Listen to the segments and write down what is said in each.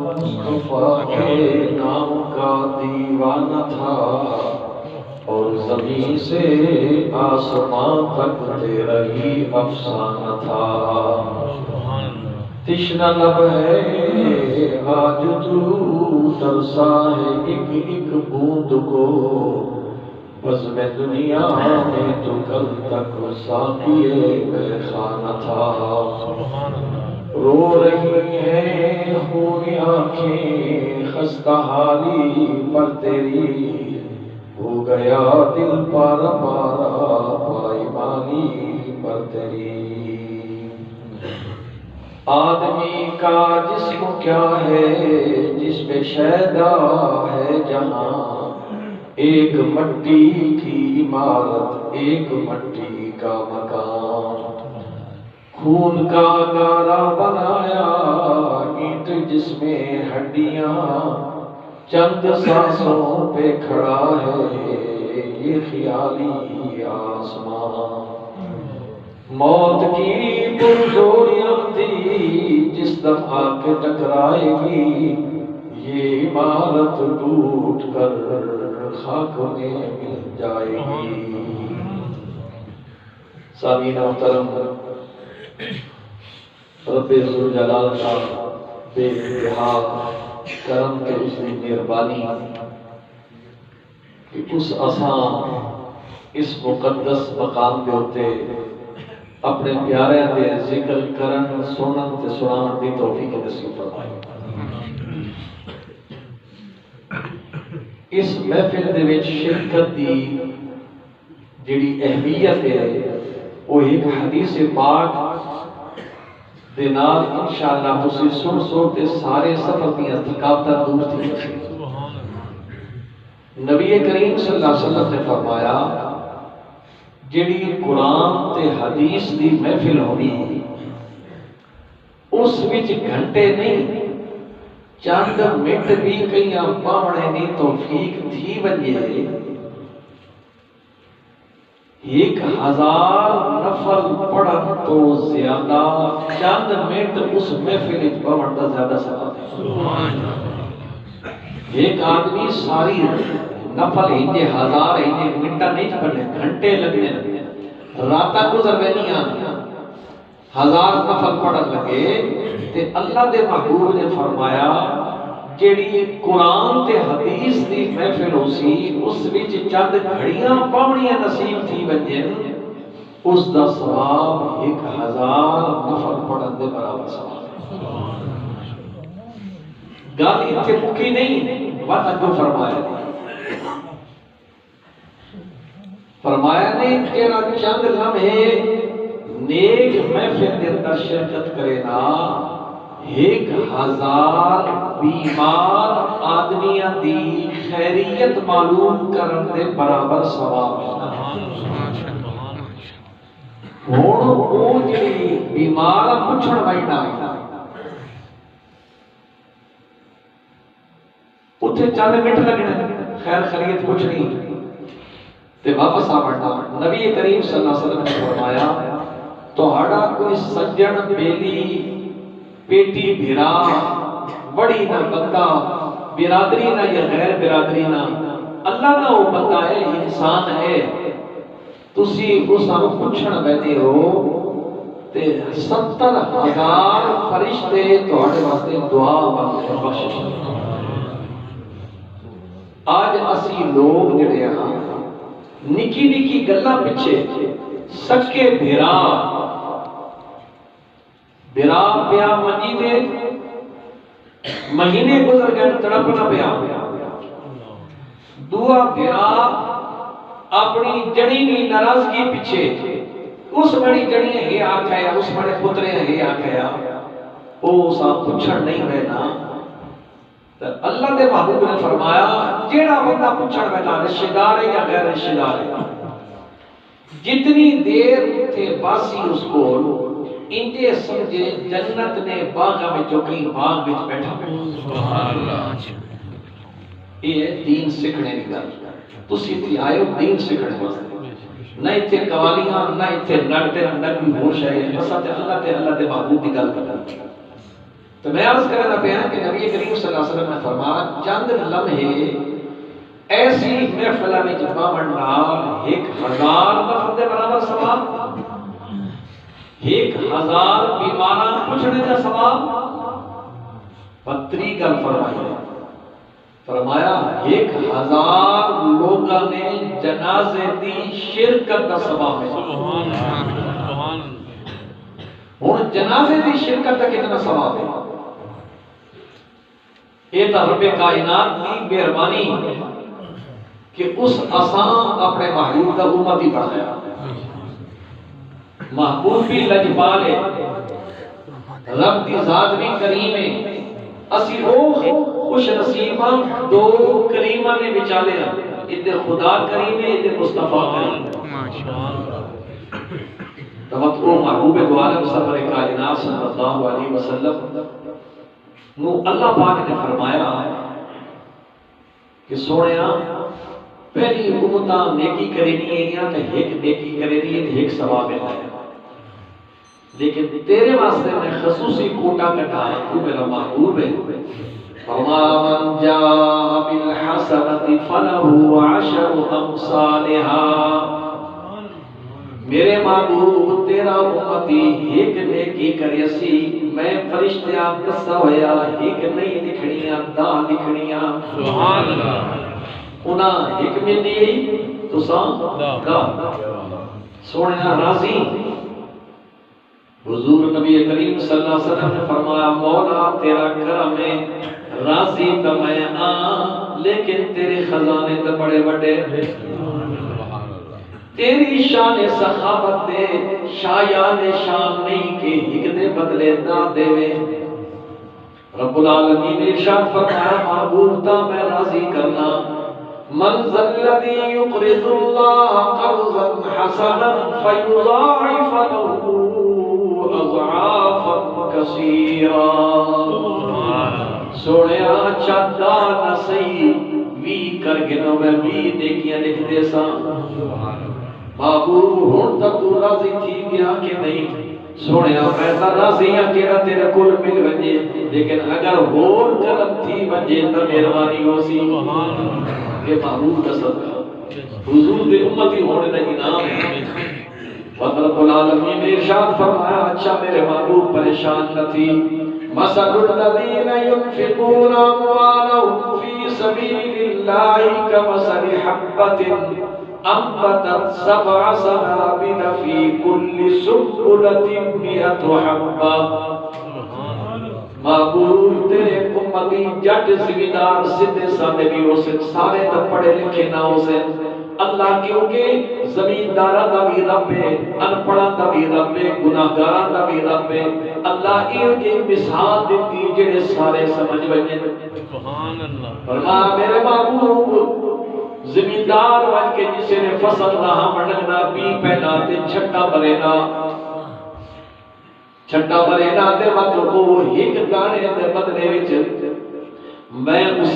مصطفیٰ کے نام کا دیوانہ تھا، اور زمین سے آسمان تک تیرا ہی افسانہ تھا۔ تشنہ لب ہے آج تو ترسا ہے ایک ایک بوند کو، بزم دنیا میں تو کل تک ساقیے بے خانہ تھا۔ رو رہی ہیں خوری آنکھیں خستہ حالی پر تیری، ہو گیا دل پارا پارا پائمانی پر تیری۔ آدمی کا جسم کیا ہے جس پہ شیدا ہے جہاں، ایک مٹی کی عمارت ایک مٹی کا مکان، خون کا گارا بنایا اینٹ جس میں ہڈیاں، چند سانسوں پہ کھڑا ہے یہ خیالی آسمان۔ موت کی پرزوریاں تھی جس دم آ کے ٹکرائے گی، یہ عمارت ٹوٹ کر خاک میں مل جائے گی۔ سامعین محترم، رب ذوالجلال کا بے انتہا کرم کے اس کی مہربانی کہ اس آسان اس مقدس مقام کے ہوتے اپنے پیارے دے ذکر کرن سنن تے سنان دی توفیق نصیب فرمائے۔ اس محفل دے وچ شرکت دی جڑی اہمیت ہے وہ ایک حدیث پاک دے نال انشاءاللہ تسی سن تے سارے سفر دیاں تھکاوٹاں دور تھی۔ نبی کریم صلی اللہ علیہ وسلم نے فرمایا جڑی قرآن تے حدیث دی محفل ہونی اس وچ گھنٹے نہیں چند منٹ بھی کئیاں پاونے نہیں توفیق تھی ونجے، 1000 نفل پڑھن تو زیادہ چند منٹ اس محفل پڑھن کا زیادہ ثواب ہے۔ ایک آدمی ساری نفل ہنجے 1000 ہنجے منٹا نہیں پڑھنے، گھنٹے لگنے راتاں گزر نہیں آنیا، 1000 نفل پڑھن لگے تے اللہ دے محبوب نے فرمایا جیڑی قرآن تے حدیث دی محفل ہو سی اس وچ چند گھڑیاں پاونیاں نصیب تھی ونجن، اس دا ثواب 1000 نفل پڑھن دے برابر ثواب ہے۔ گل اتنے مکی نہیں، بات اگوں فرمایا نے تیرا چند لمحے نیک محفل کے اندر شرکت کرے نا، 1000 بیمار آدمیاں دی خیریت معلوم کرن دے برابر ثواب ہے۔ ہن او جڑی بیمار پوچھن وینا اتھے چند منٹ لگنے خیر خیریت پوچھنی تے واپس آ پڑنا۔ نبی کریم صلی اللہ علیہ وسلم نے فرمایا تہاڈا کوئی سجن بیلی پیٹی بھرا بڑی نہ بندہ برادری نہ یا غیر برادری نہ اللہ نہ وہ بندہ ہے انسان ہے، تسی اس نوں پوچھن بیٹھے ہو تے 70,000 فرشتے تہاڈے واسطے دعا مانگتے بخشش۔ آج اسی لوگ جڑے ہاں نکی نکی گلاں پیچھے سکے بھرا پیا منجی دے مہینے گزر گئے تڑپنا پیا، دعا بھرا اپنی جڑی کی ناراضگی پیچھے اس بڑی جڑی ہے آکھیا اس بڑے پترے ہے آکھیا او سا پوچھن نہیں ہوئے نا۔ اللہ دے محبوب نے فرمایا جیڑا بندہ پوچھن والا رشتہ دار ہے یا غیر رشتہ دار ہے، جتنی دیر تھے باسی اس کو انجے سمجھے جنت نے باغ میں جو کہیں باغ بچ بیٹھا سبحان اللہ۔ یہ دین سکھنے کی گل، تسی تھی آئے ہو دین سکھنے واسطے، نہ اتنے قوالیاں نہ اتنے نڈتے نہ کوئی ہوش ہے، بس اللہ تے محبوب کی گل کرنا۔ تو میں عرض کرنا پہ کہ نبی کریم صلی اللہ علیہ وسلم نے فرمایا چند لمحے ایسی محفل میں جمع بننا 1000 نفر دے برابر ثواب، 1000 بیماراں پوچھنے کا ثواب، پتری گل فرمایا 1000 لوگاں نے جنازے دی شرکت کا ثواب ہے۔ سبحان اللہ۔ ہن جنازے دی شرکت کا کتنا ثواب ہے؟ یہ تو رب کائنات کی مہربانی کہ اس آسان اپنے محبوب کا امتی بنایا، محبوب بھی لجپال ہے، رب کی ذات بھی کریم ہے، اسی او خوش نصیباں دو کریمہ نے بچالے ہیں، ادھر خدا کریم ہے ادھر مصطفیٰ کریم ہے۔ توقع محبوب دو عالم سرور کائنات صلی اللہ علیہ وسلم نو اللہ پاک نے فرمایا کہ سونیا پہلی امتاں نیکی کرنی ہے یا کہ ایک نیکی کرنی ہے ایک ثواب ہے، لیکن تیرے واسطے میں خصوصی کوٹا کٹا ہے، تو میرا محبوب ہے۔ فَمَا مَنْ جَاءَ بِالْحَسَنَةِ فَلَهُ عَشْرُ أَمْثَالِهَا۔ میرے محبوب تیرا امتی ایک نیکی کریسی، میں فرشتے آپ قصہ ہویا ایک نہیں لکھنیاں دا لکھنیاں، سبحان اللہ، انہاں ایک میں دی تو سان دا سونے راضی۔ حضور نبی کریم صلی اللہ علیہ وسلم نے فرمایا مولا تیرا کرم ہے، راضی تو میں لیکن تیرے خزانے تو بڑے بڑے، تیری شان سخاوت دے شایان شان نہیں کہ ایک دے بدلے دا دے وے۔ رب العالمین نے ارشاد فرمایا محبوب تا میں راضی کرنا، من ذا الذی یقرض اللہ قرضا حسنا فیضاعف له اضعافا کثیرا۔ سوڑیا چاہتا نسی وی کر گنو میں وی دیکھیاں لکھ دے سا۔ محبوب ہون تک تو راضی تھی گیا کہ نہیں؟ سوڑیا پیسہ راضی ہے کیڑا تیرے کل مل بنجے، لیکن اگر ہور کرم تھی بنجے تو مہربانی ہو سی۔ یہ محبوب کا صدقہ حضور دے امتی ہونے کا انعام ہے۔ رب العالمین نے ارشاد فرمایا اچھا میرے محبوب پریشان نہ تھی، مثل الذین ينفقون اموالهم فی سبیل اللہ کمثل حبۃ انبتت 7 سنابل فی کل سنبلۃ 100 حبۃ۔ محبوب تیرے امتی جٹ زمیندار سیدھے سادے بھی ہو سے، سارے تو پڑھے لکھے نہ ہو سے، اللہ کیونکہ زمیندارہ دا بھی رب ہے، انپڑھا دا بھی رب ہے، گناہگارہ دا بھی رب ہے، اللہ ان کی مثال دیتی جڑے سارے سمجھ بجے۔ سبحان اللہ۔ فرمایا میرے محبوب زمیندار بن کے جسے نے فصل رہا مڈگنا بی پہنا تے چھٹا برینا، چھٹا برینا دے مطلب وہ ایک دانے دے بدلے وچ میں اس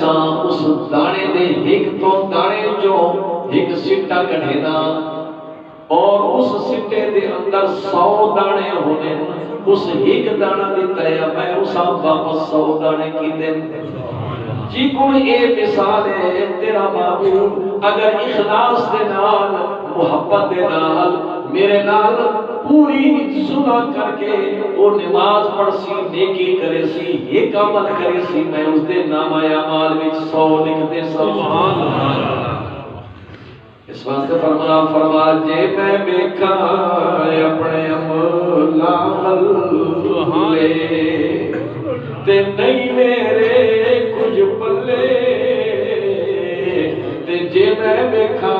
دانے دے ایک تو دانے جو ایک سٹا کٹھینا اور اس سٹے دے اندر 100 دانے ہونے، اس ایک دانہ دیتا ہے میں اسا واپس 100 دانے کی دیں۔ جی کوئی اے مثال ہے تیرا محبوب اگر اخلاص دے نال محبت دے نال میرے نال پوری صلح کر کے وہ نماز پڑھ سی، نیکی کرے سی، ایک عمل کرے سی، میں اس دے نامہ اعمال وچ 100 لکھ دے۔ سبحان اللہ۔ اس واسطے فرما جے میں بیکھا اپنے عمل لے تے نہیں میرے کچھ بلے، تے جے میں بیکھا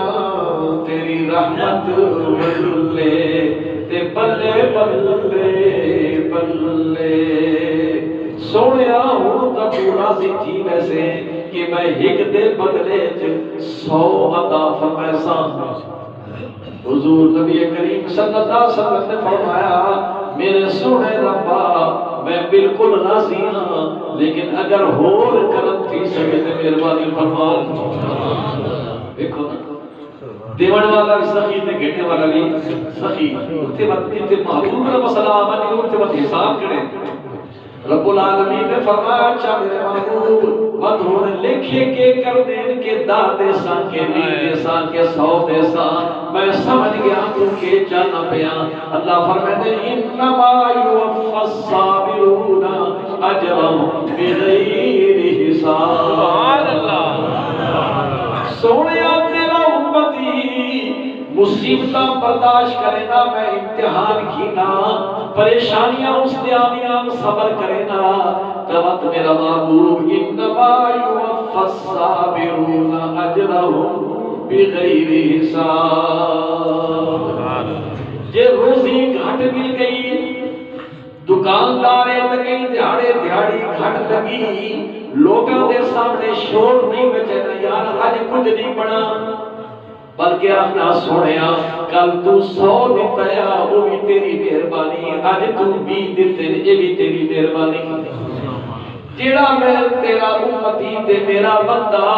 تیری رحمت بلے تے بلے بلے بلے۔ سونیا ہوں تا تو راضی تھی ویسے کہ میں ایک دے بدلے 100 عطا فرمائسا۔ حضور نبی کریم صلی اللہ علیہ وسلم نے فرمایا میرے سونے ربا میں بالکل راضی ہوں، لیکن اگر ہور کرم تھی سکے تے مہربانی فرما۔ دیکھو دیوان والا بھی سخی تے گھٹنے والا بھی سخی، تے محبوب کا مسئلہ آمانی اور تے حساب کرے رب العالمین نے فرمایا اچھا میرے محبوب مدھون لکھے کے کر دین کے دا دے سان کے بھی دے سان کے 100 دے سان میں سمجھ گیا تو کے جانا پیا اللہ فرمائے انما یوفى الصابرون اجرهم بغیر حساب سبحان اللہ سونیا تیرا امتی مصیبتاں برداشت کرے نا میں امتحان کینا پریشانیاں اس دیانیاں صبر کرے نا قوت میرا محبوب انما یوفى الصابرون اجرهم بغیر حساب جے روزی گھٹ مل گئی دکاندارے لگی دیہاڑی گھٹ لگی لوگوں دے سامنے شور نہیں بچے نا یار آج کچھ نہیں بنا بلکہ اپنا سوڑیا کل تو 100 دیتا ہے وہ بھی تیری مہربانی آج تو 20 دیتے یہ بھی تیری مہربانی جیڑا میں تیرا امتی تے میرا بندہ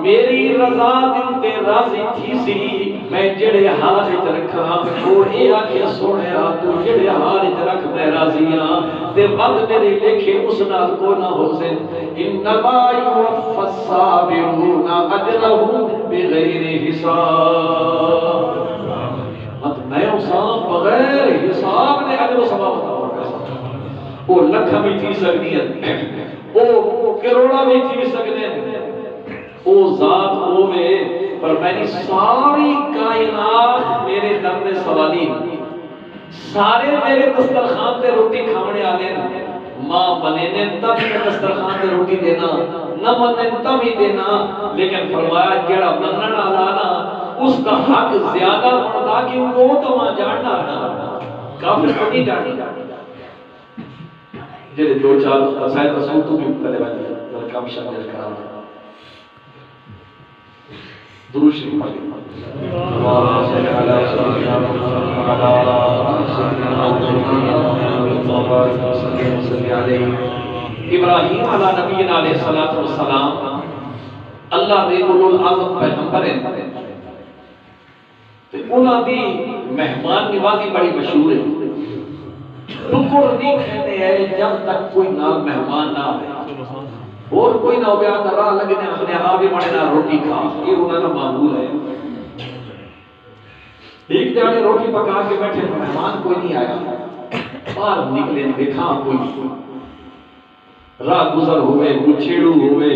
میری رضا دل تے راضی تھی سی میں جڑے حالت رکھا وہ اے آکے سوڑیا تو جڑے حالت رکھ میں راضیاں تے وقت میرے لکھے اس نال کو نہ ہو سے انما یوفى الصابرون اجرهم بغیر حساب مت میں اساں بغیر حساب نے اجر و ثواب وہ لکھا بھی تھی سکتی ہے وہ کروڑا بھی تھی سکتے ہیں وہ ذات ہوئے پر میں ساری کائنات میرے درد سوالی سارے میرے دسترخوان تے روٹی کھانے آلے ماں بنے نے تب میں دسترخوان تے روٹی دینا نہ بنے تب ہی دینا لیکن فرمایا جڑا بننا آلانا اس کا حق زیادہ بڑھتا کہ وہ تو وہاں جاننا کافر کو نہیں جاننا جیسے 2-4 سائد رسول تو بھی پہلے بات کام شامل کرا درود شریف پڑھیں اللهم صل على سيدنا محمد وعلى آله وصحبه وسلم ابراہیم علیہ نبینا علیہ الصلوۃ والسلام اللہ دے اولو العزم پیغمبر ہیں تے انہاں دی مہمان نوازی بڑی مشہور ہے ٹکر نہیں کہتے ہیں جب تک کوئی نہ مہمان نہ آئے اور کوئی نہ ہو گیا تو راہ لگنے اپنے آبی مڑے نہ روٹی کھا یہ انہوں نے معمول ہے ایک دیوانے روٹی پکا کے بیٹھے مہمان کوئی نہیں آیا باہر نکلے دیکھا کوئی راہ گزر ہوئے گچھیڑو ہوئے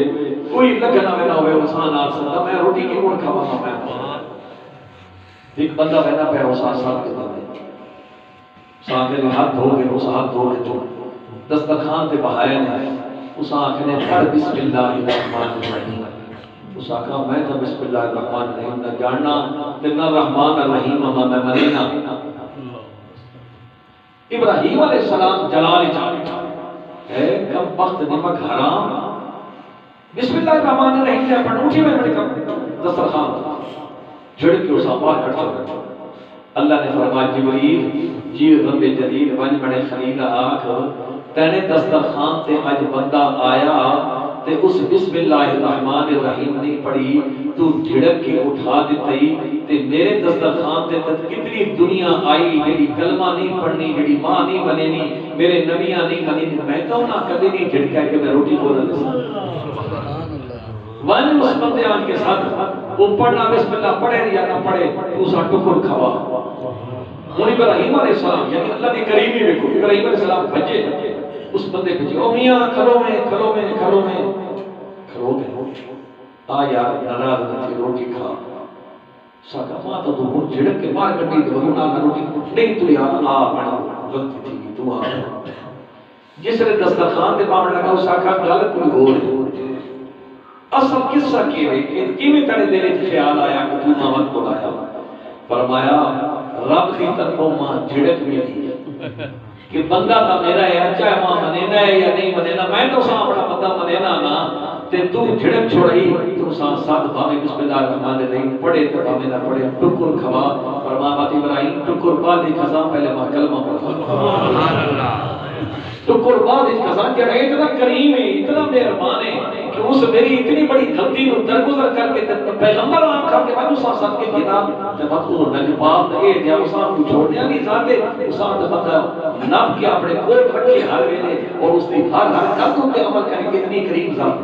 کوئی لگنا وینا ہوئے اسان آج سکتا میں روٹی کی مڑ کھا بہا میں ایک بندہ وینا پہ اسان ساتھ کے دانے سامنے ہاتھ دھو گئے اس ہاتھ دھو گئے تو دسترخوان تے بہائے نہیں اس آنکھ نے پڑھ بسم اللہ الرحمن الرحیم اس آنکھ میں تو بسم اللہ الرحمن الرحیم نہ جاننا تنہ رحمان الرحیم اما میں مرینا ابراہیم علیہ السلام جلال چاہتا ہے کم وقت نمک حرام بسم اللہ الرحمن الرحیم سے اپنے اٹھی میں بڑی کم دسترخوان جھڑ کے اس آباد کٹھا اللہ نے فرمایا جبریل جی رب جلیل ون بڑے خلیل آنکھ تینے دسترخوان تے اج بندہ آیا تے اس بسم اللہ الرحمن الرحیم نہیں پڑھی تو جھڑک کے اٹھا دیتی تے میرے دسترخوان تے کتنی دنیا آئی جڑی کلمہ نہیں پڑھنی جڑی ماں نہیں بنینی میرے نبیاں نہیں بنینی میں تو نہ کدی نہیں جھڑکا کہ میں روٹی بولا دے ون اس بندے آن کے ساتھ وہ پڑھنا بسم اللہ پڑھے یا نہ پڑھے دوسرا ٹکر کھوا ابراہیم علیہ السلام یعنی اللہ دی کریمی دیکھو ابراہیم علیہ السلام بچے اس بندے پہ او میاں کھلو میں آ یار ناراض نہ تھی روٹی کھا ساکا ماں تو ہوں جھڑک کے مار کٹی تو نہ روٹی نہیں تو یار آ بڑا غلطی تھی تو آ جس نے دسترخوان تے پاون لگا اس ساکا گل کوئی اور اصل قصہ کی ہے کہ کیویں تڑے دل وچ خیال آیا کہ تو ماں کو لایا فرمایا رب کی طرفوں ماں جھڑک ملی کہ بندہ تا میرا ہے چاہے ماں منینا ہے یا نہیں منینا میں تو ساں بڑا بندہ منینا نا تے تو جھڑک چھوڑائی تو ساں ساتھ بھاوے بسم اللہ الرحمن الرحیم پڑھے تو بھاوے نہ پڑھے ٹکر کھوا فرما بات ابراہیم ٹکر بعد ایک خزاں پہلے ماں کلمہ پڑھا ٹکر بعد ایک خزاں جڑا اتنا کریم ہے اتنا مہربان ہے کہ اس میری اتنی بڑی غلطی کو درگزر کر کے پیغمبر آن کھا کے بعد اساں سب کے گنا تے بعد وہ نجباب اے دیا اساں کو چھوڑنے نہیں چاہتے اساں تے بعد نب کے اپنے کوٹ رکھے ہر ویلے اور اس دی ہر حرکت تے عمل کریں کتنی کریم ذات.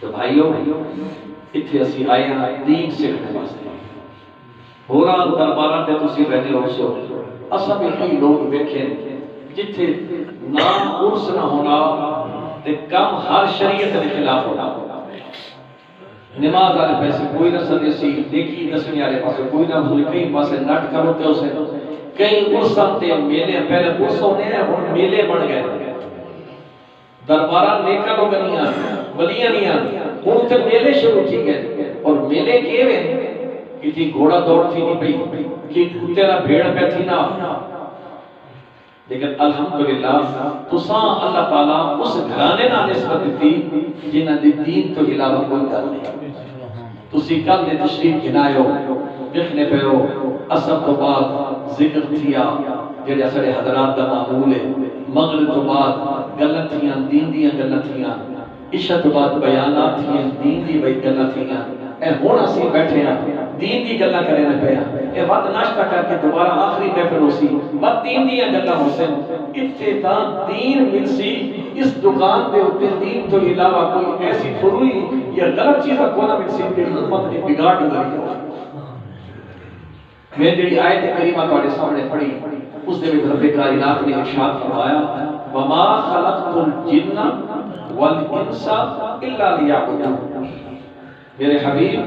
تو بھائیو اتھے اسی آئے ہیں دین سیکھنے واسطے. ہوراں درباراں تے تسی رہنے ہو سو اساں بھی کئی لوگ ویکھے جتھے نام عرس نہ ہونا تے کم ہر شریعت کے خلاف ہونا. نماز والے پیسے کوئی نہ سدے سی دیکھی دسویں والے پاسے کوئی نہ ہوئی کئی پاسے نٹ کرو تے اسے کئی عرساں تے میلے پہلے عرس ہونے ہیں ہن میلے بن گئے. درباراں نیکاں لوگ نہیں آتے ولیاں نہیں آتے ہن تے میلے شروع تھی گئے. اور میلے کیویں کہ تھی گھوڑا دوڑ تھی نہیں پئی کہ کتے نہ بھیڑ پہ تھی نہ. لیکن الحمدللہ تساں اللہ تعالیٰ اس گھرانے نہ نسبت دیتی جنہاں دی دین تو علاوہ کوئی گل نہیں. تسی کل نے تشریف گنائے ہو دیکھنے پہ ہو اثر تو بعد ذکر تھیا جڑے اسڑے حضرات دا معمول ہے. مغرب تو بعد گلاں تھیاں دین دیاں گلاں تھیاں. عشاء تو بعد بیانات تھیاں دین دی گلاں تھیاں. اے ہن اسی بیٹھے ہیں دین دی گلاں کرنے پے ہیں. اے وقت ناشتہ کر کے دوبارہ آخری محفل ہوسی بس دین دی گلاں ہوسن. اتھے تاں دین ملسی اس دکان دے اوتے دین تو علاوہ کوئی ایسی فروئی یا غلط چیز کو نہ ملسی کہ امت نے بگاڑ دی ہو. میں جڑی آیت کریمہ تواڈے سامنے پڑھی اس دے وچ رب کائنات نے ارشاد فرمایا وما خلقت الجن والانس الا لیعبدون. میرے حبیب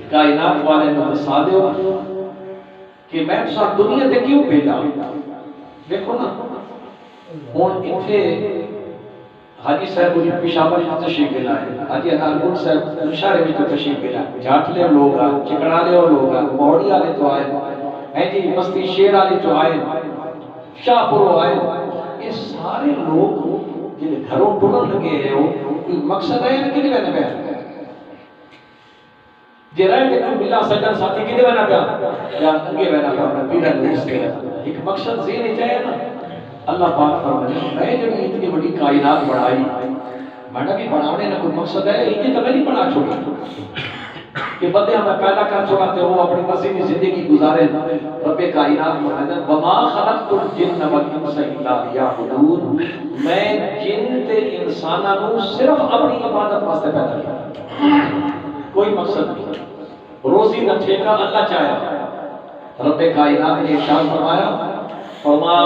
کائنات والے متصاد ہو کہ میں تساں دنیا تے کیوں بھیجا. دیکھو نا ہن ایتھے حاجی صاحب جی پشاور وچ تشریف لے آئے حاجی انارگل صاحب شہر وچ تشریف لے آئے جھاٹلے لوگ آ چکڑالے لوگ آ موڑی والے تو آئے ہیں جی بستی شیر والے تو آئے شاہ پور آئے. یہ سارے لوگ جن گھروں ٹرن لگے ہیں وہ کوئی مقصد ہے کہ نہیں میں جے رہے تے بلا سجن ساتھی کدے بنا پیا یا انگے بنا پیا پیرا نوس کے ایک مقصد ذہن چاہے نا. اللہ پاک فرماتے میں جو اتنی بڑی کائنات بڑھائی میں بھی بنانے نہ کوئی مقصد ہے یہ تو میں نہیں بنا چھوڑا کہ بندے ہمیں پیدا کر چھوڑا تے وہ اپنی نصیبی زندگی گزارے. رب کائنات فرماتا وما خلقت الجن والانس الا لیعبدون. میں جن تے انساناں نو صرف اپنی عبادت واسطے پیدا کیا کوئی مقصد نہیں. روزی کا ٹھیکہ اللہ چاہیا. رب کائنات نے ارشاد فرمایا وما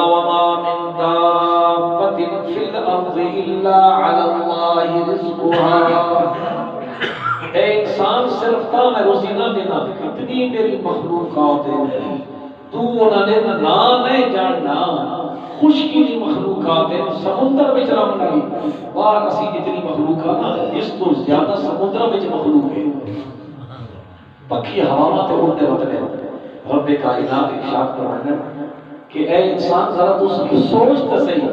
من دابۃ فی الارض الا علی اللہ رزقها. اے انسان صرف تا میں روزی نہ دینا اتنی میری مخلوقات ہیں تو انہاں نے نہ نہیں جاننا خشکی دی مخلوقات ہیں سمندر وچ رہن والی باہر اسی جتنی مخلوقات ہیں اس تو زیادہ سمندر وچ مخلوق ہے. پکھی ہواواں تے اڑتے وطنے رب کائنات ارشاد فرماتا ہے کہ اے انسان ذرا تو سوچ تے صحیح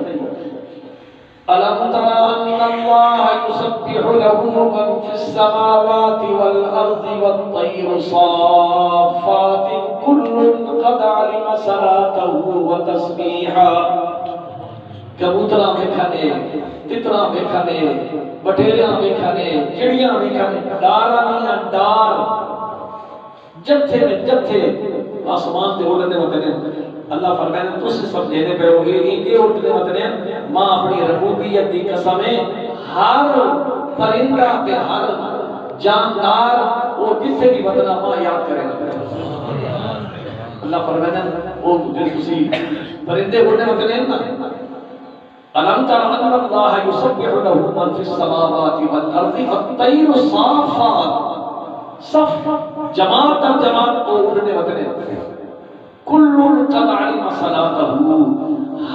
أَلَمْ تَرَ أَنَّ اللَّهَ يُسَبِّحُ لَهُ مَنْ فِي السَّمَاوَاتِ وَالْأَرْضِ وَالطَّيْرُ صَافَّاتٍ كُلٌّ قَدْ عَلِمَ صَلَاتَهُ وَتَسْبِيحَهُ. کبوتراں ویکھنے تتراں ویکھنے بٹیراں ویکھنے چڑیاں ویکھنے ڈاراں نہیں ڈار جتھے جتھے آسمان تے اڑنے وطنے اللہ فرمائے تس سب دینے پہ ہوگی یہ اٹھنے وطنے ماں اپنی ربوبیت دی قسم ہے ہر پرندہ تے ہر جاندار وہ جتھے بھی وطنہ ماں یاد کرے گا. اللہ فرمائے وہ جن کسی پرندے اڑنے وطنے نا أَلَمْ تَرَ أَنَّ اللَّهَ يُسَبِّحُ لَهُ مَنْ فِي السَّمَاوَاتِ وَالْأَرْضِ وَالطَّيْرُ صَافَّاتٍ. صف جماعت در جماعت کو اڑنے وطنے کل قد علم صلاتہ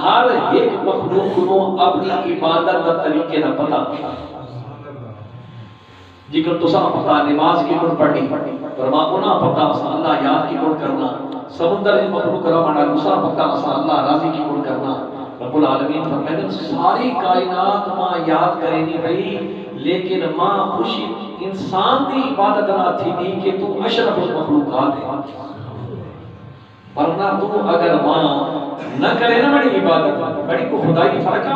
ہر ایک مخلوق کو اپنی عبادت کا طریقے نہ پتہ. جکر تو سا پتہ نماز کی کن پڑھنی فرما ہونا پتہ اللہ یاد کی کن کرنا سمندر میں مخلوق کرا مانا دوسرا پتہ اللہ راضی کی کن کرنا. رب العالمین فرمائے ساری کائنات ماں یاد کرے نہیں بھئی لیکن ماں خوشی انسان دی عبادت نہ تھی نہیں کہ تو اشرف المخلوقات ہے. ورنہ تو اگر ماں نہ کرے نا بڑی عبادت بڑی کو خدائی فرق ہے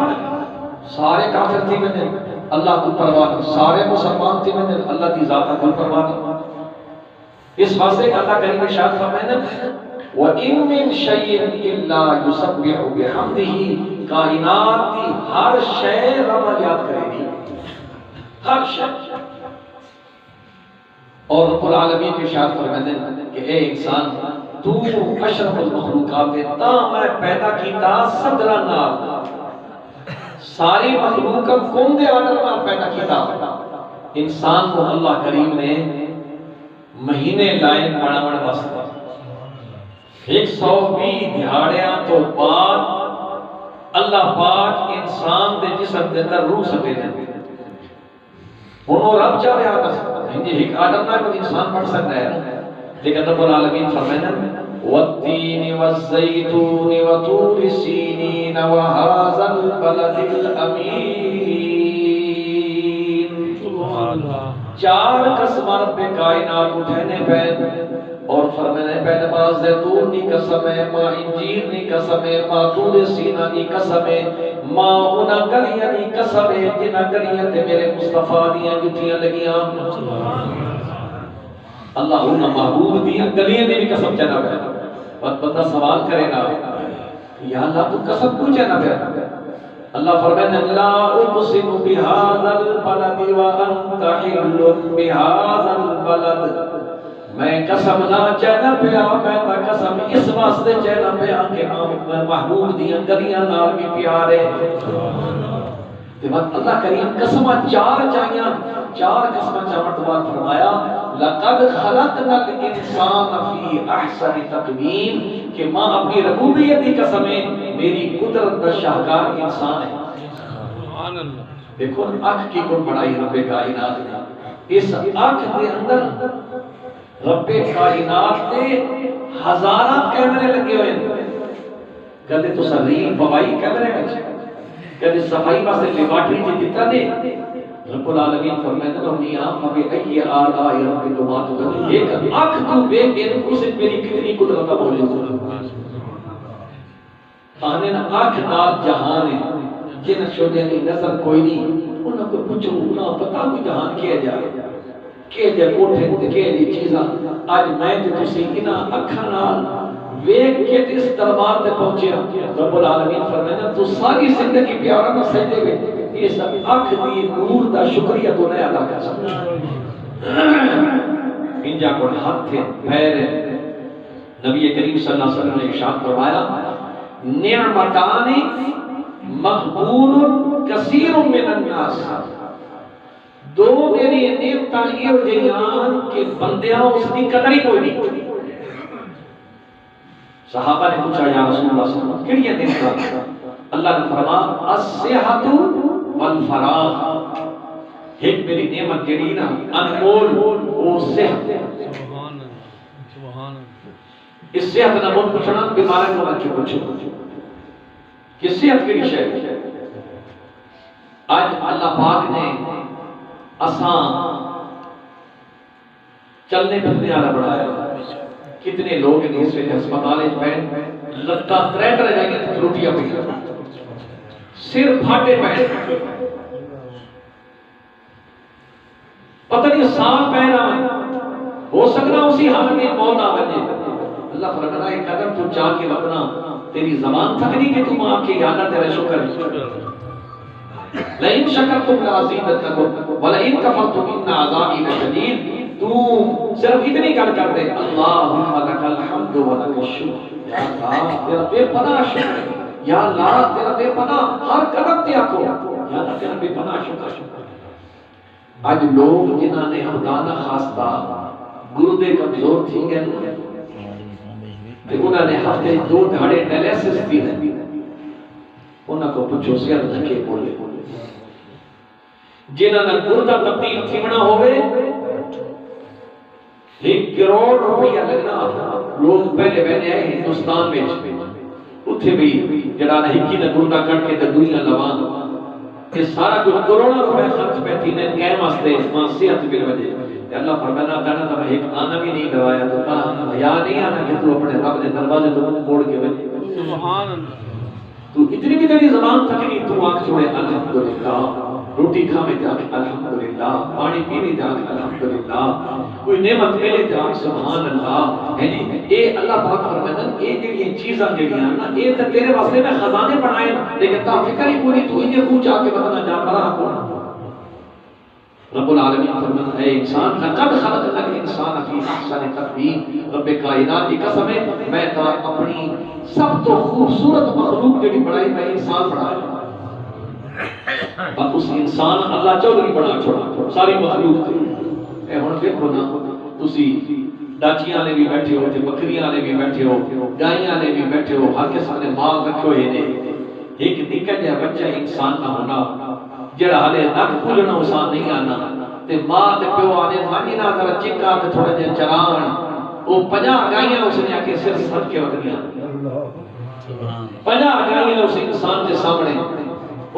سارے کافر تھی بنے اللہ کو پرواہ نہیں، سارے مسلمان تھے میں اللہ کی ذات کو پرواہ نہیں۔ اس واسطے اللہ کریم ارشاد فرمائے وَإِن مِّن شَيْءٍ إِلَّا يُسَبِّحُ بِحَمْدِهِ، کائنات کی ہر شے رب یاد کرے گی، ہر شے۔ اور رب العالمین کے ارشاد فرمائے کہ اے انسان تو اشرف المخلوقات ہے، تا میں پیدا کیتا صدرا نال، ساری مخلوق کا کون دے آدم نال پیدا کیتا۔ انسان کو اللہ کریم نے مہینے لائن بناون واسطے 120 دہاڑیاں تو بعد اللہ پاک انسان دے جسم دے اندر روح سکے دے انہوں رب چاہے آتا سکتا ہے، ایک آدم نہ کوئی انسان پڑھ سکتا ہے، لیکن رب العالمین فرمائنا وَالتِّينِ وَالزَّيْتُونِ وَطُورِ سِينِينَ وَهَذَا الْبَلَدِ الْأَمِينِ۔ 4 قسم رب کائنات اٹھنے پہ اور فرمانے پہلے ما زیتون کی قسم ہے، ما انجیر کی قسم ہے، ما طور سینا کی قسم ہے، ما انہاں گلیاں کی قسم ہے جنہاں گلیاں تے میرے مصطفیٰ دیاں جتیاں لگیاں۔ اللہ انہاں محبوب دیاں گلیاں دی بھی قسم چاہنا پہ۔ بندہ سوال کرے گا یا اللہ تو قسم کیوں چاہنا پہ؟ اللہ فرمانے لا اقسم بهذا البلد وانت حل بهذا البلد، میں قسم نہ چاہنا پیا، میں تا قسم اس واسطے چاہنا پیا کہ محبوب دیاں گلیاں نال بھی پیارے۔ تے وقت اللہ کریم قسمہ 4 چاہیاں، 4 قسمہ چاہن تو بعد فرمایا لقد خلقنا الانسان فی احسن تقویم، کہ ماں اپنی ربوبیت کی قسم ہے میری قدرت کا شاہکار انسان ہے۔ سبحان اللہ۔ دیکھو آنکھ کی کون بڑائی رب کائنات نے، اس آنکھ کے اندر رب کائنات نے ہزاراں کیمرے لگے ہوئے ہیں، کدے تو سرین بوائی کیمرے میں، کدے صفائی واسطے لیبارٹری جی دیتا نے۔ رب العالمین فرماتے ہیں میاں فبأي آلاء ربكما تكذبان، ایک آنکھ تو بے اس میری کتنی قدرت موجود ہے۔ آنے نہ آنکھ نال جہان ہے، جن شودے نہیں نظر کوئی نہیں، انہوں کو پوچھو نہ پتا کوئی جہان کیا جائے کہ دے کوٹھے تے کہ دی چیزاں اج میں تے تسی انہاں اکھاں نال ویکھ کے اس دربار تے پہنچیا۔ رب العالمین فرمایا تو ساری زندگی پیارا نہ سجدے وچ یہ سب آنکھ دی نور دا شکریہ تو نہ ادا کر سکتا۔ انجا کو ہاتھ تھے پیر نبی کریم صلی اللہ علیہ وسلم نے ارشاد فرمایا نعمتان مقبول کثیر من الناس، 2 میری نعمتاں یہ جیان کہ بندیاں اس کی قدر ہی کوئی نہیں۔ صحابہ نے پوچھا یا رسول اللہ صلی اللہ علیہ وسلم کیڑی نعمتاں؟ اللہ نے فرمایا الصحت والفراغ، ایک میری نعمت جڑی نا انمول وہ صحت۔ سبحان اللہ سبحان اللہ۔ اس صحت نہ بہت پوچھنا بیمار کو نہ پوچھو کہ صحت کی شے ہے۔ آج اللہ پاک نے آسان چلنے پھرنے والا بنایا، کتنے لوگ ہیں اس وقت ہسپتال میں لگتا 3 رہ گئے روٹیاں پہ سر پھاٹے پہ پتہ نہیں سانپ پہ رہا ہو سکتا اسی حال میں موت آ گئے۔ اللہ فرماتا ہے قدم تو جا کے رکھنا، تیری زبان تھک نہیں کہ تم آ کے یا اللہ تیرا شکر لئن شکرتم لازیدنکم ولئن کفرتم ان عذابی لشدید۔ تو صرف اتنی گل کر دے اللہم لک الحمد ولک الشکر، یا اللہ تیرا بے پناہ شکر، یا اللہ تیرا بے پناہ ہر قدم تے آکو، یا اللہ تیرا بے پناہ شکر۔ آج لوگ جنہاں نے خدا نہ خواستہ گردے کمزور تھی گئے تے انہاں نے ہفتے 2 دھاڑے ڈائلیسس دی، انہاں کو پوچھو سیاں دھکے بولے جنہاں نے گردہ تبدیل تھیمنا ہوئے 1 کروڑ روپیہ لگنا۔ لوگ پہلے پہلے آئے ہندوستان میں اتھے بھی جڑا نے ہکی نے گردہ کٹ کے دنیا لوان یہ سارا کچھ کروڑوں روپے خرچ پہ تھی نے قائم واسطے اسمان صحت بل وجہ۔ اللہ فرمانا کہنا تھا میں ایک آنا بھی نہیں کروایا تو کہا حیا نہیں آنا کہ تو اپنے رب نے دروازے تو موڑ کے وجہ۔ سبحان اللہ۔ تو اتنی بھی تیری زبان تک نہیں تو آنکھ چھوڑے الحمدللہ روٹی کھاوے تے آکھ الحمدللہ، پانی پیوے تے آکھ الحمدللہ، کوئی نعمت ملے تے آکھ سبحان اللہ، ہے جی اے اللہ پاک فرمائے اے جڑی چیزاں جڑیاں نا اے تے تیرے واسطے میں خزانے بنائے، لیکن تا فکر ہی کوئی تو یہ منہ چاہ کے بتانا جا رہا کون۔ رب العالمین فرماتا ہے انسان لقد خلقنا الانسان فی احسن تقویم، رب کائنات کی قسم ہے میں تو اپنی سب تو خوبصورت مخلوق جڑی بنائی میں انسان بنایا، اس انسان اللہ چودھری بنا چھوڑا ساری مخلوق تھی۔ اے ہن دیکھو نا تسی ڈاچیاں نے بھی بیٹھے ہو تے بکریاں نے بھی بیٹھے ہو، گائیاں نے بھی بیٹھے ہو، ہر کس نے مال رکھو ہے نے ایک نکا جہا بچہ انسان نہ ہونا جڑا ہلے نک کھولنا آسان نہیں آنا تے ماں تے پیو آنے وانی نہ ذرا چکا تے تھوڑے دن چران وہ 50 گائیاں اس نے آ کے سر سٹ کے رکھ دیا، 50 گائیاں اس انسان کے سامنے،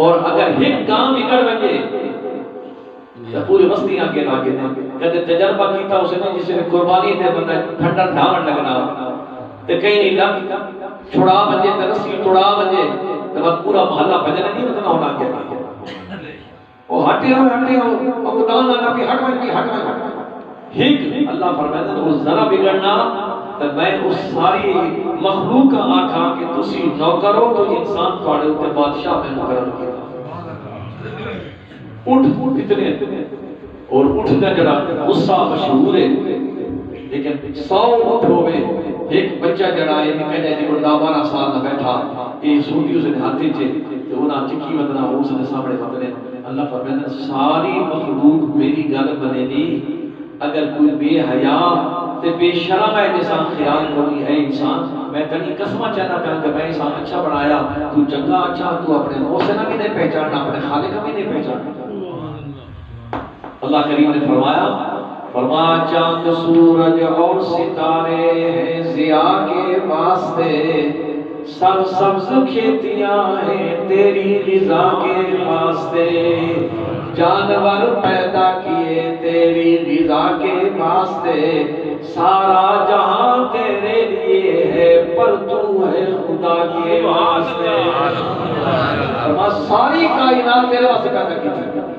اور اگر ایک گاں بگڑ بجے تو پوری بستی آگے لاگے دیں۔ کہتے تجربہ کیتا اس نے جسے قربانی تے بندہ ٹھنڈا ڈھاون لگنا تے کہیں لگ چھڑا بجے تے رسی توڑا بجے تے بعد پورا محلہ بجنا نہیں اتنا ہونا گیا وہ ہٹے ہو وہ دان نہ بھی ہٹ بھی ہٹ اللہ فرماتا ہے وہ ذرا بگڑنا تو میں اس ساری مخلوق کا آکھا کہ تسی نوکر ہو تو انسان تھوڑے اوپر بادشاہ میں مقرر کیا اٹھ اتنے اور اٹھنا جڑا غصہ مشہور ہے، لیکن 100 اٹھ ہوئے ایک بچہ جڑا ہے نکل جائے جو 12 سال نہ بیٹھا یہ سوٹی اس نے ہاتھی چے تو انہاں چکی ودنا اس نے سامنے ودنے اللہ فرماتا ہے ساری مخلوق میری گل بنے دی، اگر کوئی بے حیا تے بے شرم ہے جیسا خیال کرنی ہے انسان میں تنی قسمہ چاہنا پہن کہ میں انسان اچھا بنایا تو چنگا اچھا تو اپنے محسنہ بھی نہیں پہچاننا اپنے خالق بھی نہیں پہچاننا۔ اللہ کریم نے فرمایا چاند سورج اور ستارے ہیں ضیاء کے واسطے، سر سبز کھیتیاں ہیں تیری غذا کے واسطے، جانور پیدا کیے تیری غذا کے واسطے، سارا جہاں تیرے لیے ہے پر تو ہے خدا کے واسطے۔ ساری کائنات تیرے واسطے پیدا کی تھی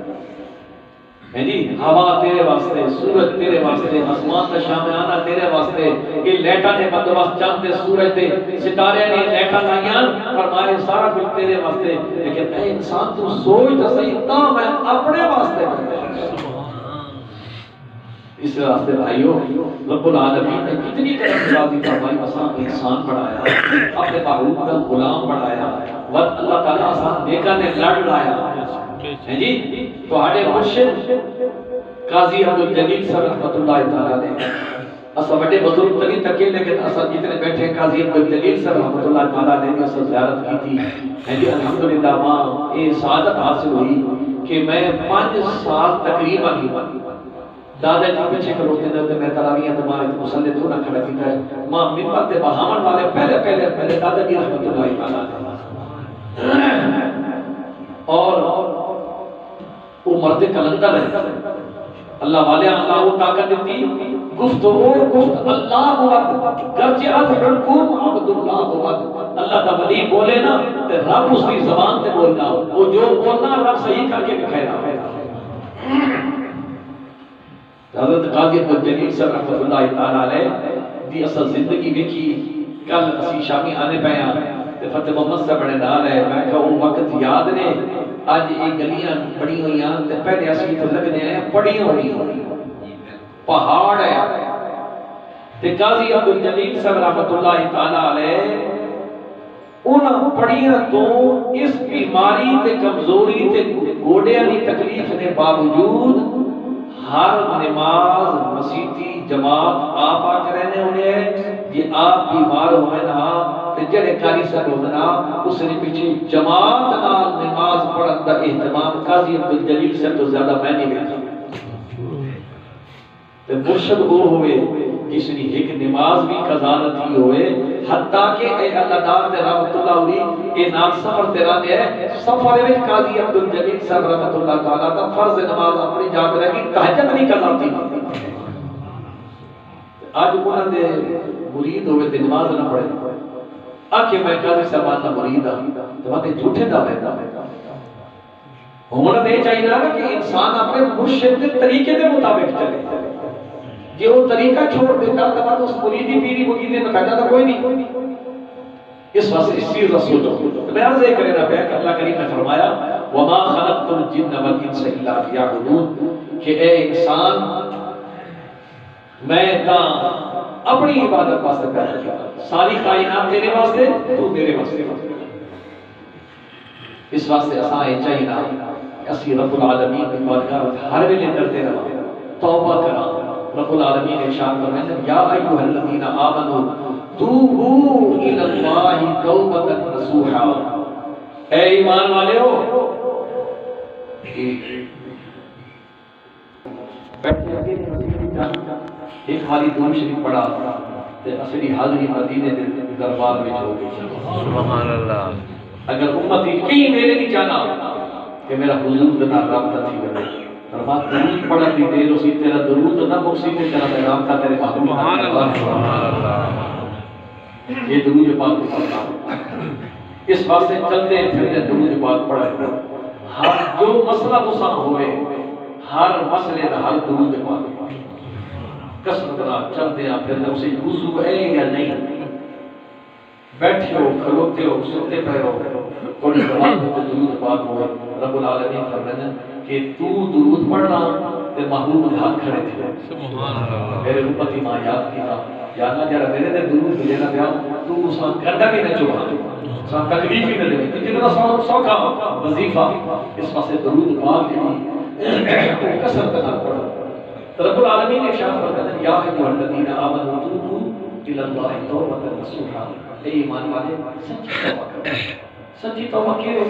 ہے جی، ہوا تیرے واسطے، سورج تیرے واسطے، آسمان کا شامیانہ تیرے واسطے، یہ لیٹا نے بندوبست چاند تے سورج تے ستارے نے لیٹا لائیاں فرمائے سارا کچھ تیرے واسطے، لیکن اے انسان تو سوچ تو صحیح تا میں اپنے واسطے اس راستے بھائیو رب العالمین نے کتنی کرم فرمائی آسان انسان بڑھایا، اپنے محبوب کا غلام بڑھایا، وقت اللہ تعالیٰ آسان دیکھا نے لڑ لایا ہے جی۔ تو ہڑے مرشد قاضی عبدالجلیل صاحب رحمت اللہ تعالیٰ نے اسا بڑے بزرگ تری تکے لیکن اسا جتنے بیٹھے قاضی عبدالجلیل صاحب رحمت اللہ تعالیٰ نے اسا زیارت کی تھی ہے جی۔ الحمدللہ ماں یہ سعادت حاصل ہوئی کہ میں 5 سال تقریباً دادا جی پیچھے کھڑوتے تھے میں تراویح تمہارے مسلح دو نہ کھڑا کیتا ہے ماں منبر تے بہامن والے پہلے دادا جی رحمت اللہ تعالیٰ نے اور وہ مرد کلندر ہے اللہ والے اللہ وہ طاقت دیتی گفت اللہ وعد گرچہ حکم عبداللہ وعد اللہ کا ولی بولے نا تے رب اس کی زبان تے بولنا وہ جو بولنا رب صحیح کر کے دکھائے۔ حضرت قاضی عبدالجلیل صاحب رحمت اللہ تعالیٰ علیہ دی اصل زندگی دیکھی کل اسی شامی آنے پہ تے فتح محمد سے بڑے نال ہے میں کہا وہ وقت یاد نے آج یہ گلیاں پڑی ہوئی ہیں تے پہلے اسی تو لگنے ہیں پڑی ہوئی پہاڑ ہے تے قاضی عبدالجلیل صاحب رحمت اللہ تعالیٰ علیہ ان پڑیاں تو اس بیماری تے کمزوری تے گوڑیاں دی تکلیف نے باوجود ہر نماز مسیحی جماعت آپ آ کے رہنے ہوئے ہیں یہ آپ بیمار ہوئے نا تے جڑے کاری سر ہونا اس نے پیچھے جماعت نال نماز پڑھن دا اہتمام قاضی عبدالجلیل سے تو زیادہ میں نہیں دیکھا تے مرشد وہ ہوئے جس نے ایک نماز بھی قضا نہ تھی ہوئے حتیٰ کہ اے اللہ دار تے رحمت اللہ علیہ اے نام سفر تیرا دے ہے سفر میں قاضی عبدالجلیل صاحب رحمت اللہ تعالیٰ کا فرض نماز اپنی جات رہ گی تہجد نہیں کرنا تھی آج انہوں نے مرید ہوئے تے نماز نہ پڑھے آکے میں قاضی صاحب نہ مرید ہوں تو وہاں جھوٹے دا بیتا ہونا تو یہ چاہیے نا کہ انسان اپنے مرشد کے طریقے کے مطابق چلے. جی وہ طریقہ چھوڑ دیتا تو اس مریدی پیری مریدی میں فائدہ تو کوئی نہیں. اس واسطے اس چیز کا سوچو. میں عرض یہ کرے رہا کہ اللہ کریم نے فرمایا وما خلقت الجن والانس الا ليعبدون کہ اے انسان میں اپنی عبادت واسطے پیدا کیا. ساری کائنات تیرے واسطے تو میرے واسطے. اس واسطے اساں یہ چاہیے نا اسی رب العالمین کی بارگاہ ہر ویلے ڈرتے رہو توبہ کرا. رب العالمین ارشاد فرماتے ہیں یا ایھا الذین آمنوا توبوا الی اللہ توبۃ نصوحا. اے ایمان والے ہو ایک خالی درود شریف پڑھا تے اصلی حاضری مدینے دے دربار میں ہو گئی. سبحان اللہ. اگر امتی کہیں میرے نہیں چاہنا کہ میرا حضور دنا رابطہ تھی کرے فرماتا درود پڑھا دی دیر اسی تیرا درود نہ مقصد میں تیرا پیغام کا تیرے محبوب. سبحان اللہ. یہ درود پاک پڑھنا اس واسطے چلتے ہیں پھر درود پاک پڑھا. ہر جو مسئلہ تو سان ہوئے ہر مسئلے کا حل درود پاک کسرت نال چلتے ہیں. پھر اسے وضو ہے یا نہیں بیٹھے ہو کھلوتے ہو سوتے پہ ہو کوئی زبان میں درود پاک ہو. رب العالمین فرماتے ہیں کہ تو درود پڑھنا تے محبوب دے ہاتھ کھڑے تھے. سبحان اللہ. میرے امتی ماں یاد کیتا یا اللہ جڑا میرے تے درود لینا پیا تو اساں گھنٹہ بھی نہ چڑھا سا تکلیف ہی نہ دے جتنا سوکھا وظیفہ. اس واسطے درود پاک دی کثرت نال پڑھو. رب العالمین نے ارشاد فرمایا یا ایھا الذین آمنوا توبوا الی اللہ توبۃ نصوحا. اے ایمان والے سچی توبہ کرو. سچی توبہ کرو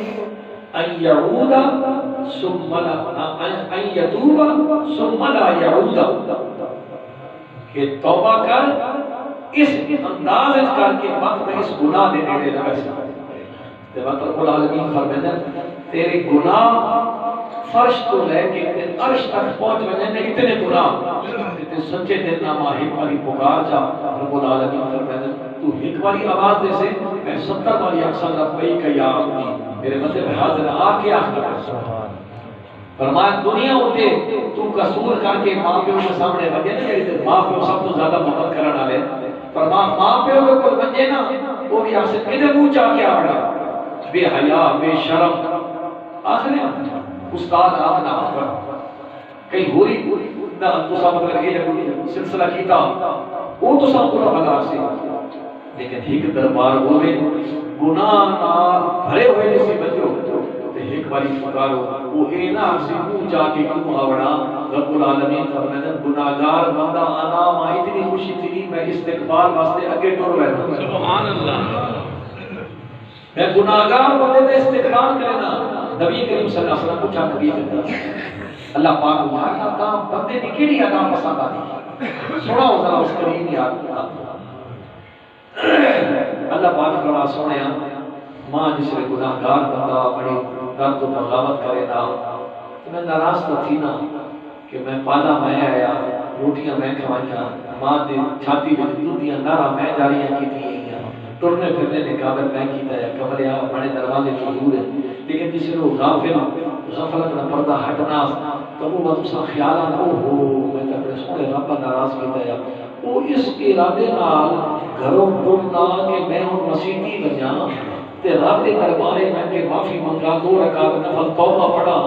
ان یعود ثم لا ان یتوب ثم لا یعود کہ توبہ کر اس انداز کر کے وقت میں اس گناہ دے نیڑے نہ بیٹھ. تے رب العالمین فرماتے ہیں تیرے گناہ فرش تو لے کے عرش تک پہنچ ونے نے اتنے گناہ تے سچے دل نہ ماہی والی پکار جا. رب العالمین فرماتے ہیں تو ایک باری آواز دے سے میں 70 باری اکثر لبیک یا عبدی میرے مطلب حاضر آ کے آخر. فرمایا دنیا ہوتے تو قصور کر کے ماں پیو کے سامنے بجے نا جڑی ماں پیو سب تو زیادہ محبت کرن والے فرمایا ماں پیو کے کول بجے نا وہ بھی آپ سے کدے منہ چا کے آڑا بے حیا بے شرم آخر استاد آخنا کہیں ہوری نہ تو سب مطلب یہ سلسلہ کیتا وہ تو سب پورا بلا سے لیکن ایک دربار ہوئے گناہ نال بھرے ہوئے جیسے بچو تے ایک باری پکارو وہ اے نہ سے منہ جا کے کیوں آوڑا. رب العالمین فرماتے ہیں گناہگار بندہ آنا ماں اتنی خوشی تھی میں استقبال واسطے اگے ٹر رہا. سبحان اللہ. میں گناہگار بندے تے استقبال کرنا. نبی کریم صلی اللہ علیہ وسلم پوچھا نبی کریم اللہ پاک مارنا تا بندے دی کیڑی ادا پسند آتی سناؤ ذرا اس کریم یاد. اللہ پاک بڑا سنیا ماں جس نے گناہگار بندہ بڑی درد و بغاوت کرے نا تو میں ناراض تو تھی نا کہ میں پالا میں آیا روٹیاں میں کھوائیاں ماں دی چھاتی میں دودھیاں نارا میں جاریاں کی تھی ٹرنے پھرنے نے کابر میں کیتا ہے کمرے بڑے دروازے کی دور ہے لیکن جس نے غفلت نہ پردہ ہٹنا تو وہ بات اسا خیال آنا ہو میں تے اپنے سونے رب ناراض کیتا ہے وہ اس ارادے نال گھروں ٹرنا کہ میں ہن مسیحی بنیا تے رب دے دربارے میں کہ معافی منگا 2 رکعت نفل توبہ پڑھا.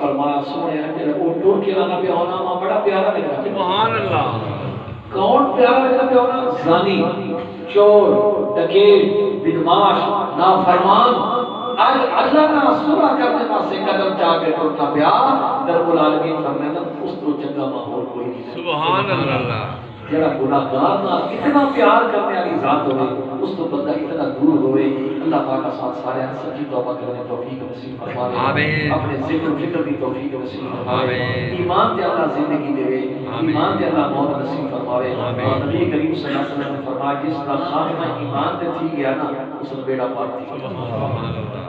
فرمایا سونے جڑا وہ ٹر کے نہ پیا ہونا ماں بڑا پیارا لگا. سبحان اللہ. کون پیارا لگا پیا ہونا؟ زانی چور ڈکیت بدماش نافرمان آج اللہ کا صلح کرنے واسطے قدم چاہ کے ٹرنا پیا. رب العالمین فرماتا اس تو چنگا ماحول کوئی نہیں. سبحان اللہ. جڑا گناہگار نال اتنا پیار کرنے والی ذات ہوے اس تو بندہ اتنا دور ہوے. اللہ پاک کا ساتھ سارے سچی توبہ کرنے توفیق نصیب فرمائے. آمین. اپنے ذکر و فکر کی توفیق نصیب فرمائے. ایمان تے اللہ زندگی دے ایمان تے اللہ موت نصیب فرمائے. اور نبی کریم صلی اللہ علیہ وسلم نے فرمایا جس کا خاتمہ ایمان تے تھی گیا نا اس نے بیڑا پار تھی. سبحان اللہ.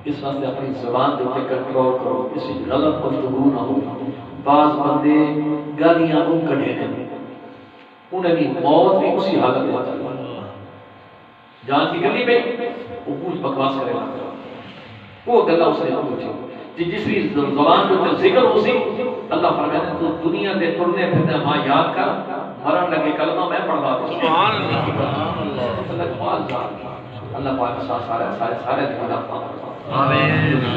اس واسطے اپنی زبان دے اوپر کنٹرول کرو کسی غلط گفتگو نہ ہو. بعض بندے گالیاں کو کڈے نے انہیں بھی موت بھی اسی حالت میں آتا ہے جان کی گلی میں وہ کچھ بکواس کرے گا وہ گلا اس نے پوچھے جس بھی زبان جو ذکر ہو سی اللہ فرماتے ہیں تو دنیا دے ٹرنے پھرنے ماں یاد کر مرن لگے کلمہ میں پڑھوا دوں سبحان اللہ اللہ پاک سارے آمین